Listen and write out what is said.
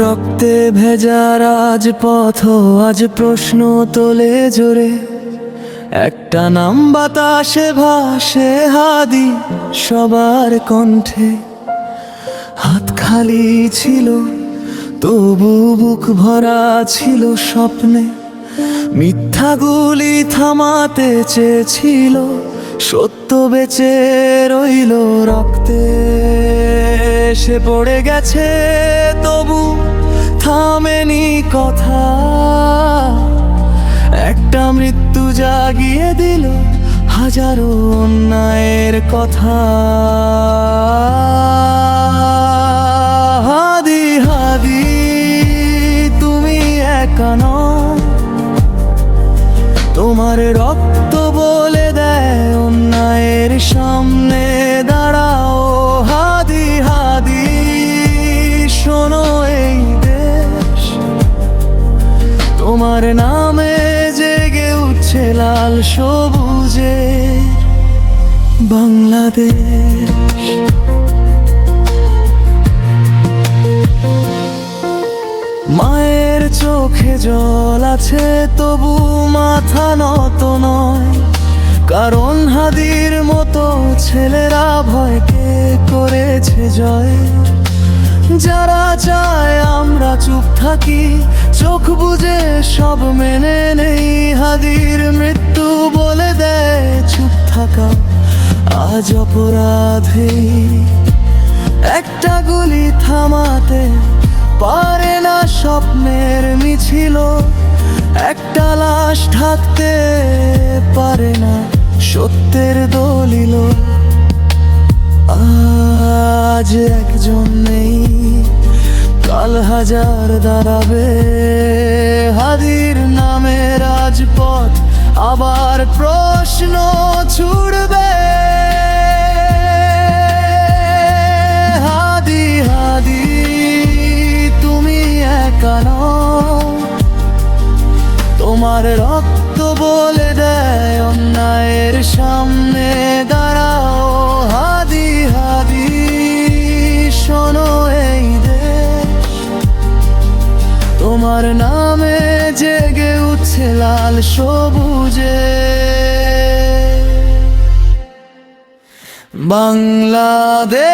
রক্তে ভেজা রাজপথ আজ প্রশ্ন তোলে জোরে, একটা নাম বাতাসে ভাসে হাদি সবার কণ্ঠে। হাত খালি ছিল তবু বুক ভরা ছিল স্বপ্নে, মিথ্যাগুলি থামাতে চেয়েছিল, সত্য বেঁচে রইল রক্তে। সে পড়ে গেছে তবু থামেনি কথা, একটা মৃত্যু জাগিয়ে দিল হাজারো অন্যায়ের কথা। হাদি হাদি তুমি একা নও, তোমার রক্ত বলে দেয় অন্যায়ের সামনে দাঁড়াও। হাদি হাদি শোনো এই দেশ, তোমার নামে জেগে উঠছে লাল সবুজে বাংলাদেশ। মায়ের চোখে জল আছে তবু মাথা নত নয়, কারণ হাদির মতো ছেলেরা ভয়কে করেছে জয়। যারা চায় আমরা চুপ থাকি, চোখ বুজে সব মেনে নেই, হাদির মৃত্যু বলে দেয় চুপ থাকা আজ অপরাধী। একটা গুলি থামাতে পারে না স্বপ্নের মিছিল, একটা লাশ ঢাকতে পারে না সত্যের দলিল। আজ একজন নেই, কাল হাজার দাঁড়াবে, হাদির নামে রাজপথ আবার প্রশ্ন ছুড়বে। হাদি হাদি তুমি একা নও, তোমার রক্ত বলে দেয় অন্যায়ের সামনে দাঁড়াও। হাদি হাদি শোনো এই দেশ, তোমার নামে জেগে উঠছে লাল সবুজে বাংলাদেশ।